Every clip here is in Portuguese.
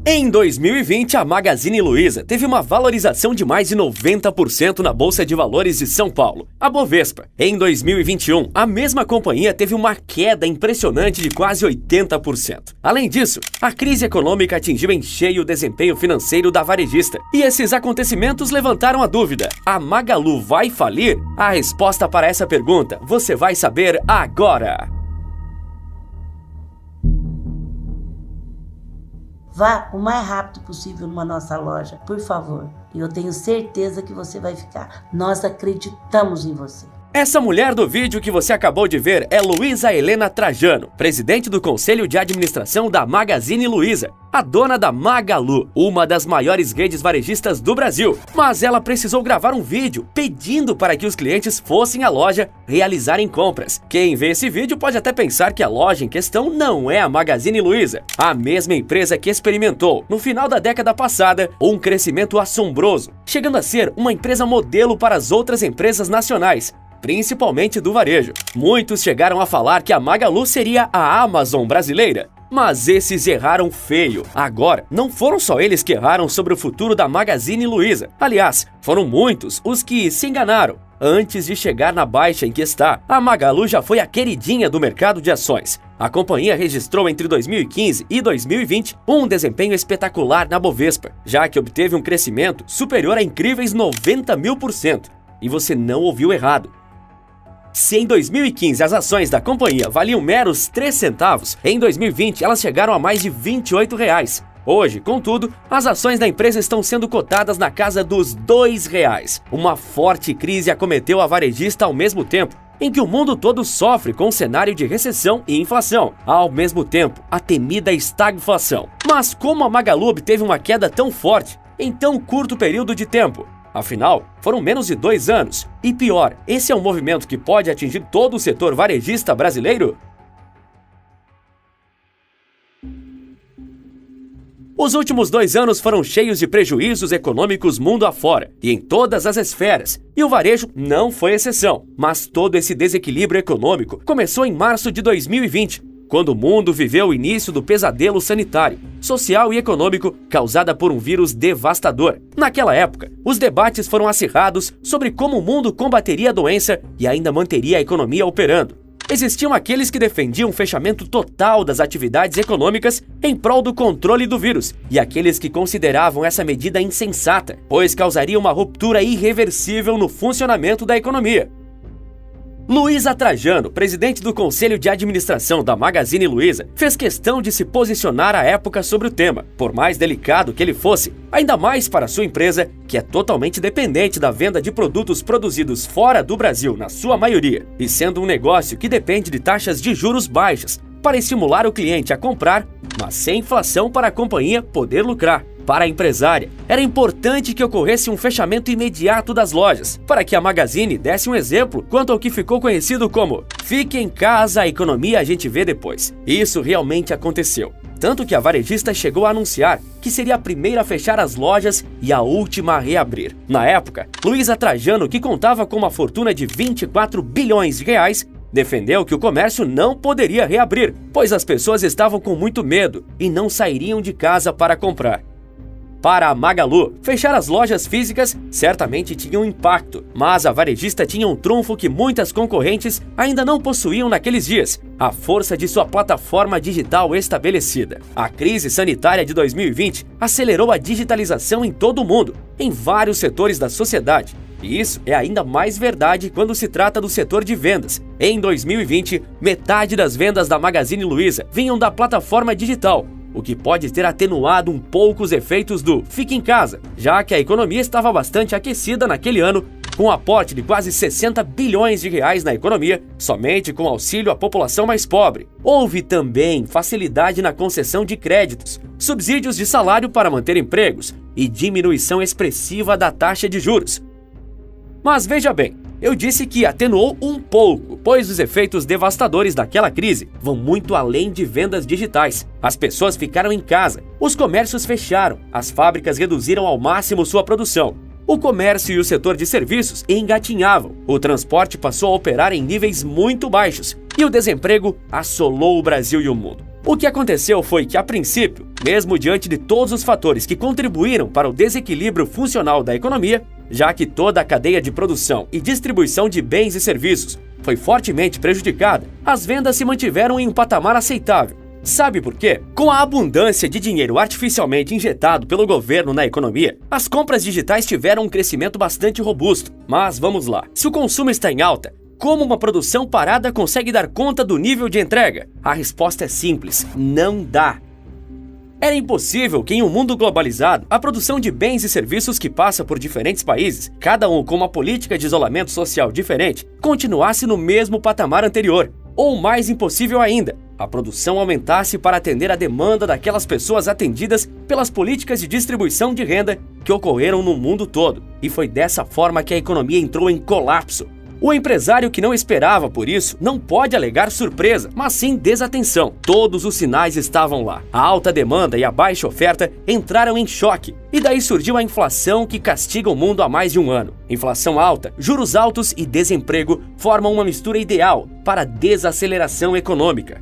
Em 2020, a Magazine Luiza teve uma valorização de mais de 90% na Bolsa de Valores de São Paulo, a Bovespa. Em 2021, a mesma companhia teve uma queda impressionante de quase 80%. Além disso, a crise econômica atingiu em cheio o desempenho financeiro da varejista. E esses acontecimentos levantaram a dúvida: a Magalu vai falir? A resposta para essa pergunta você vai saber agora! Vá o mais rápido possível numa nossa loja, por favor. E eu tenho certeza que você vai ficar. Nós acreditamos em você. Essa mulher do vídeo que você acabou de ver é Luísa Helena Trajano, presidente do Conselho de Administração da Magazine Luiza, a dona da Magalu, uma das maiores redes varejistas do Brasil. Mas ela precisou gravar um vídeo pedindo para que os clientes fossem à loja realizarem compras. Quem vê esse vídeo pode até pensar que a loja em questão não é a Magazine Luiza, a mesma empresa que experimentou, no final da década passada, um crescimento assombroso, chegando a ser uma empresa modelo para as outras empresas nacionais, principalmente do varejo. Muitos chegaram a falar que a Magalu seria a Amazon brasileira, mas esses erraram feio. Agora, não foram só eles que erraram sobre o futuro da Magazine Luiza. Aliás, foram muitos os que se enganaram. Antes de chegar na baixa em que está, a Magalu já foi a queridinha do mercado de ações. A companhia registrou entre 2015 e 2020 um desempenho espetacular na Bovespa, já que obteve um crescimento superior a incríveis 90.000%. E você não ouviu errado. Se em 2015 as ações da companhia valiam meros 3 centavos, em 2020 elas chegaram a mais de R$ 28. Hoje, contudo, as ações da empresa estão sendo cotadas na casa dos R$ 2. Uma forte crise acometeu a varejista ao mesmo tempo em que o mundo todo sofre com um cenário de recessão e inflação. Ao mesmo tempo, a temida estagflação. Mas como a Magalu obteve uma queda tão forte em tão curto período de tempo? Afinal, foram menos de 2 anos. E pior, esse é um movimento que pode atingir todo o setor varejista brasileiro? Os últimos 2 anos foram cheios de prejuízos econômicos mundo afora e em todas as esferas. E o varejo não foi exceção. Mas todo esse desequilíbrio econômico começou em março de 2020, quando o mundo viveu o início do pesadelo sanitário, social e econômico causada por um vírus devastador. Naquela época, os debates foram acirrados sobre como o mundo combateria a doença e ainda manteria a economia operando. Existiam aqueles que defendiam o fechamento total das atividades econômicas em prol do controle do vírus, e aqueles que consideravam essa medida insensata, pois causaria uma ruptura irreversível no funcionamento da economia. Luísa Trajano, presidente do Conselho de Administração da Magazine Luiza, fez questão de se posicionar à época sobre o tema, por mais delicado que ele fosse, ainda mais para sua empresa, que é totalmente dependente da venda de produtos produzidos fora do Brasil, na sua maioria, e sendo um negócio que depende de taxas de juros baixas, para estimular o cliente a comprar, mas sem inflação para a companhia poder lucrar. Para a empresária, era importante que ocorresse um fechamento imediato das lojas, para que a Magazine desse um exemplo quanto ao que ficou conhecido como "fique em casa, a economia a gente vê depois". Isso realmente aconteceu. Tanto que a varejista chegou a anunciar que seria a primeira a fechar as lojas e a última a reabrir. Na época, Luísa Trajano, que contava com uma fortuna de R$ 24 bilhões, defendeu que o comércio não poderia reabrir, pois as pessoas estavam com muito medo e não sairiam de casa para comprar. Para a Magalu, fechar as lojas físicas certamente tinha um impacto, mas a varejista tinha um trunfo que muitas concorrentes ainda não possuíam naqueles dias: a força de sua plataforma digital estabelecida. A crise sanitária de 2020 acelerou a digitalização em todo o mundo, em vários setores da sociedade. E isso é ainda mais verdade quando se trata do setor de vendas. Em 2020, metade das vendas da Magazine Luiza vinham da plataforma digital, o que pode ter atenuado um pouco os efeitos do "fique em casa", já que a economia estava bastante aquecida naquele ano, com um aporte de quase R$ 60 bilhões na economia, somente com auxílio à população mais pobre. Houve também facilidade na concessão de créditos, subsídios de salário para manter empregos e diminuição expressiva da taxa de juros. Mas veja bem, eu disse que atenuou um pouco, pois os efeitos devastadores daquela crise vão muito além de vendas digitais. As pessoas ficaram em casa, os comércios fecharam, as fábricas reduziram ao máximo sua produção. O comércio e o setor de serviços engatinhavam, o transporte passou a operar em níveis muito baixos e o desemprego assolou o Brasil e o mundo. O que aconteceu foi que, a princípio, mesmo diante de todos os fatores que contribuíram para o desequilíbrio funcional da economia, já que toda a cadeia de produção e distribuição de bens e serviços foi fortemente prejudicada, as vendas se mantiveram em um patamar aceitável. Sabe por quê? Com a abundância de dinheiro artificialmente injetado pelo governo na economia, as compras digitais tiveram um crescimento bastante robusto. Mas vamos lá, se o consumo está em alta, como uma produção parada consegue dar conta do nível de entrega? A resposta é simples: não dá. Era impossível que, em um mundo globalizado, a produção de bens e serviços que passa por diferentes países, cada um com uma política de isolamento social diferente, continuasse no mesmo patamar anterior. Ou mais impossível ainda, a produção aumentasse para atender a demanda daquelas pessoas atendidas pelas políticas de distribuição de renda que ocorreram no mundo todo. E foi dessa forma que a economia entrou em colapso. O empresário que não esperava por isso não pode alegar surpresa, mas sim desatenção. Todos os sinais estavam lá. A alta demanda e a baixa oferta entraram em choque. E daí surgiu a inflação que castiga o mundo há mais de um ano. Inflação alta, juros altos e desemprego formam uma mistura ideal para a desaceleração econômica.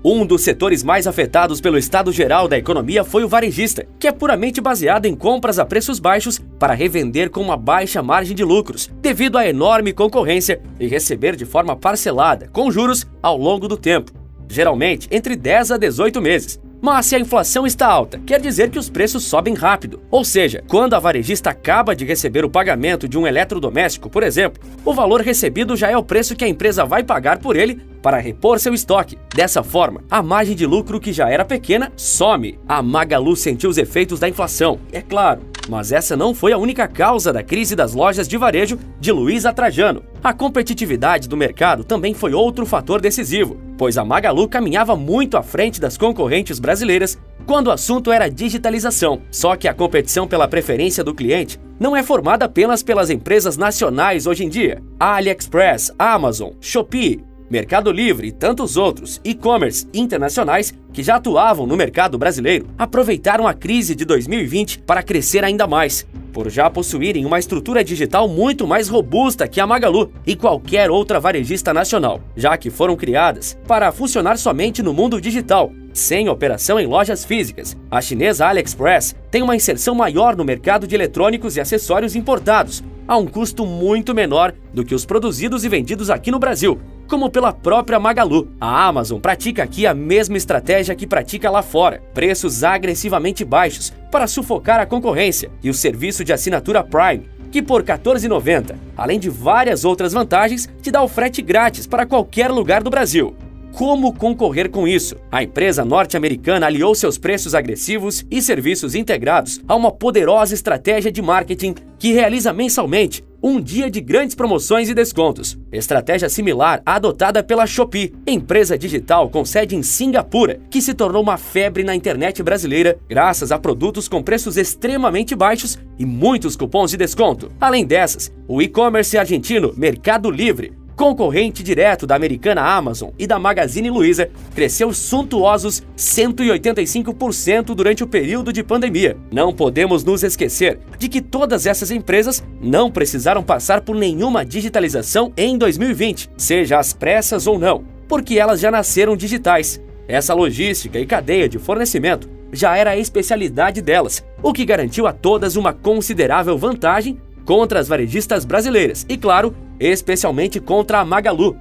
Um dos setores mais afetados pelo estado geral da economia foi o varejista, que é puramente baseado em compras a preços baixos para revender com uma baixa margem de lucros, devido à enorme concorrência e receber de forma parcelada, com juros, ao longo do tempo, geralmente entre 10 a 18 meses. Mas se a inflação está alta, quer dizer que os preços sobem rápido. Ou seja, quando a varejista acaba de receber o pagamento de um eletrodoméstico, por exemplo, o valor recebido já é o preço que a empresa vai pagar por ele para repor seu estoque. Dessa forma, a margem de lucro, que já era pequena, some. A Magalu sentiu os efeitos da inflação, é claro. Mas essa não foi a única causa da crise das lojas de varejo de Luiza Trajano. A competitividade do mercado também foi outro fator decisivo, pois a Magalu caminhava muito à frente das concorrentes brasileiras quando o assunto era digitalização. Só que a competição pela preferência do cliente não é formada apenas pelas empresas nacionais hoje em dia. A AliExpress, Amazon, Shopee, Mercado Livre e tantos outros e-commerce internacionais que já atuavam no mercado brasileiro aproveitaram a crise de 2020 para crescer ainda mais, por já possuírem uma estrutura digital muito mais robusta que a Magalu e qualquer outra varejista nacional, já que foram criadas para funcionar somente no mundo digital, sem operação em lojas físicas. A chinesa AliExpress tem uma inserção maior no mercado de eletrônicos e acessórios importados, a um custo muito menor do que os produzidos e vendidos aqui no Brasil, como pela própria Magalu. A Amazon pratica aqui a mesma estratégia que pratica lá fora: preços agressivamente baixos para sufocar a concorrência, e o serviço de assinatura Prime, que por R$ 14,90, além de várias outras vantagens, te dá o frete grátis para qualquer lugar do Brasil. Como concorrer com isso? A empresa norte-americana aliou seus preços agressivos e serviços integrados a uma poderosa estratégia de marketing que realiza mensalmente um dia de grandes promoções e descontos. Estratégia similar à adotada pela Shopee, empresa digital com sede em Singapura, que se tornou uma febre na internet brasileira graças a produtos com preços extremamente baixos e muitos cupons de desconto. Além dessas, o e-commerce argentino Mercado Livre, concorrente direto da americana Amazon e da Magazine Luiza, cresceu suntuosos 185% durante o período de pandemia. Não podemos nos esquecer de que todas essas empresas não precisaram passar por nenhuma digitalização em 2020, seja às pressas ou não, porque elas já nasceram digitais. Essa logística e cadeia de fornecimento já era a especialidade delas, o que garantiu a todas uma considerável vantagem contra as varejistas brasileiras e, claro, especialmente contra a Magalu.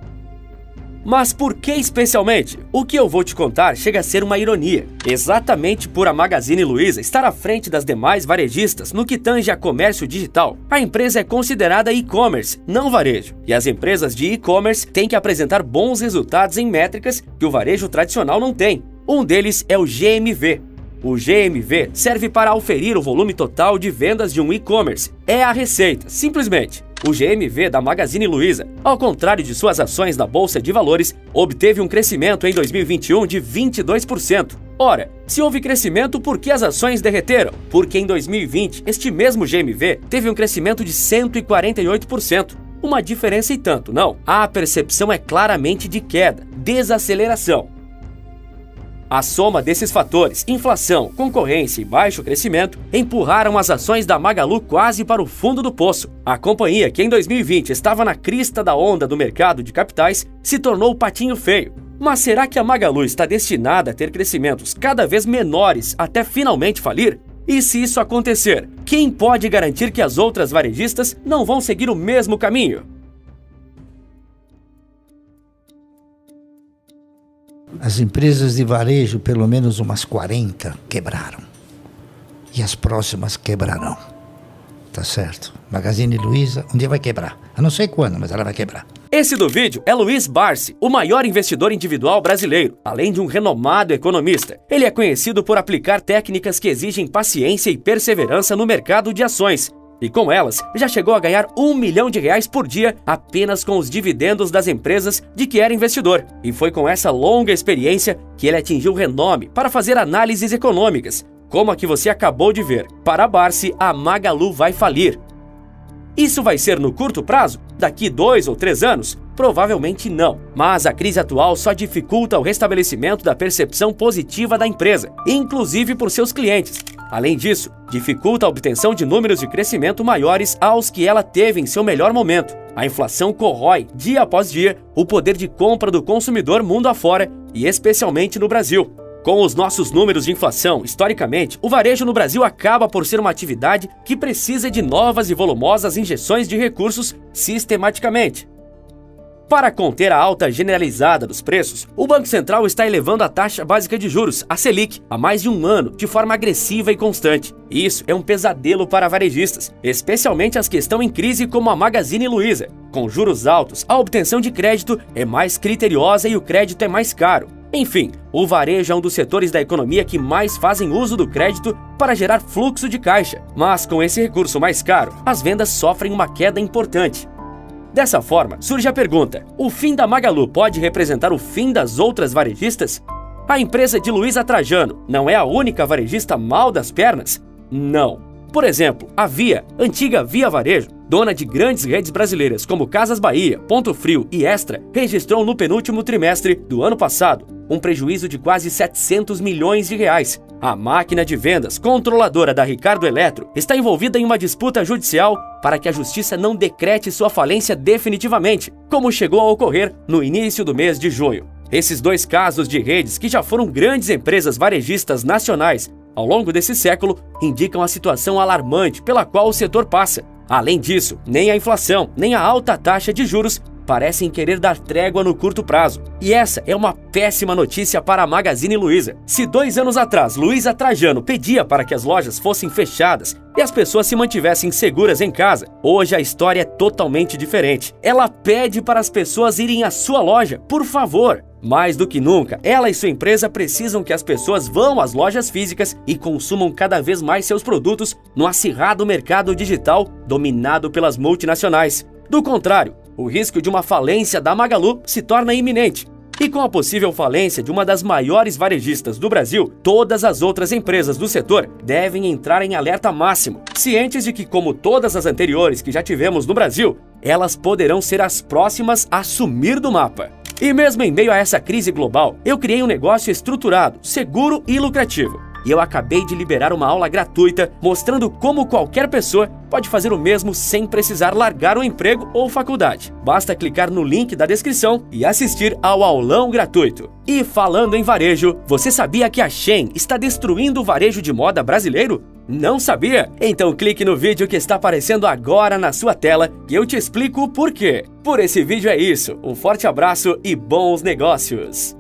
Mas por que especialmente? O que eu vou te contar chega a ser uma ironia. Exatamente por a Magazine Luiza estar à frente das demais varejistas no que tange a comércio digital, a empresa é considerada e-commerce, não varejo. E as empresas de e-commerce têm que apresentar bons resultados em métricas que o varejo tradicional não tem. Um deles é o GMV. O GMV serve para aferir o volume total de vendas de um e-commerce. É a receita, simplesmente. O GMV da Magazine Luiza, ao contrário de suas ações na Bolsa de Valores, obteve um crescimento em 2021 de 22%. Ora, se houve crescimento, por que as ações derreteram? Porque em 2020, este mesmo GMV teve um crescimento de 148%. Uma diferença e tanto, não? A percepção é claramente de queda, desaceleração. A soma desses fatores, inflação, concorrência e baixo crescimento, empurraram as ações da Magalu quase para o fundo do poço. A companhia, que em 2020 estava na crista da onda do mercado de capitais, se tornou o patinho feio. Mas será que a Magalu está destinada a ter crescimentos cada vez menores até finalmente falir? E se isso acontecer, quem pode garantir que as outras varejistas não vão seguir o mesmo caminho? As empresas de varejo, pelo menos umas 40, quebraram. E as próximas quebrarão. Tá certo? Magazine Luiza um dia vai quebrar. Eu não sei quando, mas ela vai quebrar. Esse do vídeo é Luiz Barsi, o maior investidor individual brasileiro, além de um renomado economista. Ele é conhecido por aplicar técnicas que exigem paciência e perseverança no mercado de ações. E com elas, já chegou a ganhar R$1 milhão por dia apenas com os dividendos das empresas de que era investidor. E foi com essa longa experiência que ele atingiu renome para fazer análises econômicas, como a que você acabou de ver. Para Barsi, a Magalu vai falir. Isso vai ser no curto prazo? Daqui 2 ou 3 anos? Provavelmente não. Mas a crise atual só dificulta o restabelecimento da percepção positiva da empresa, inclusive por seus clientes. Além disso, dificulta a obtenção de números de crescimento maiores aos que ela teve em seu melhor momento. A inflação corrói, dia após dia, o poder de compra do consumidor mundo afora e especialmente no Brasil. Com os nossos números de inflação, historicamente, o varejo no Brasil acaba por ser uma atividade que precisa de novas e volumosas injeções de recursos sistematicamente. Para conter a alta generalizada dos preços, o Banco Central está elevando a taxa básica de juros, a Selic, há mais de um ano, de forma agressiva e constante. Isso é um pesadelo para varejistas, especialmente as que estão em crise como a Magazine Luiza. Com juros altos, a obtenção de crédito é mais criteriosa e o crédito é mais caro. Enfim, o varejo é um dos setores da economia que mais fazem uso do crédito para gerar fluxo de caixa. Mas com esse recurso mais caro, as vendas sofrem uma queda importante. Dessa forma, surge a pergunta: o fim da Magalu pode representar o fim das outras varejistas? A empresa de Luiza Trajano não é a única varejista mal das pernas? Não. Por exemplo, a Via, antiga Via Varejo, dona de grandes redes brasileiras como Casas Bahia, Ponto Frio e Extra, registrou no penúltimo trimestre do ano passado um prejuízo de quase R$700 milhões. A máquina de vendas, controladora da Ricardo Eletro, está envolvida em uma disputa judicial para que a justiça não decrete sua falência definitivamente, como chegou a ocorrer no início do mês de junho. Esses dois casos de redes que já foram grandes empresas varejistas nacionais ao longo desse século indicam a situação alarmante pela qual o setor passa. Além disso, nem a inflação, nem a alta taxa de juros parecem querer dar trégua no curto prazo. E essa é uma péssima notícia para a Magazine Luiza. Se 2 anos atrás Luiza Trajano pedia para que as lojas fossem fechadas e as pessoas se mantivessem seguras em casa, hoje a história é totalmente diferente. Ela pede para as pessoas irem à sua loja, por favor. Mais do que nunca, ela e sua empresa precisam que as pessoas vão às lojas físicas e consumam cada vez mais seus produtos no acirrado mercado digital dominado pelas multinacionais. Do contrário, o risco de uma falência da Magalu se torna iminente. E com a possível falência de uma das maiores varejistas do Brasil, todas as outras empresas do setor devem entrar em alerta máximo, cientes de que, como todas as anteriores que já tivemos no Brasil, elas poderão ser as próximas a sumir do mapa. E mesmo em meio a essa crise global, eu criei um negócio estruturado, seguro e lucrativo. E eu acabei de liberar uma aula gratuita mostrando como qualquer pessoa pode fazer o mesmo sem precisar largar o emprego ou faculdade. Basta clicar no link da descrição e assistir ao aulão gratuito. E falando em varejo, você sabia que a Shein está destruindo o varejo de moda brasileiro? Não sabia? Então clique no vídeo que está aparecendo agora na sua tela e eu te explico o porquê. Por esse vídeo é isso, um forte abraço e bons negócios!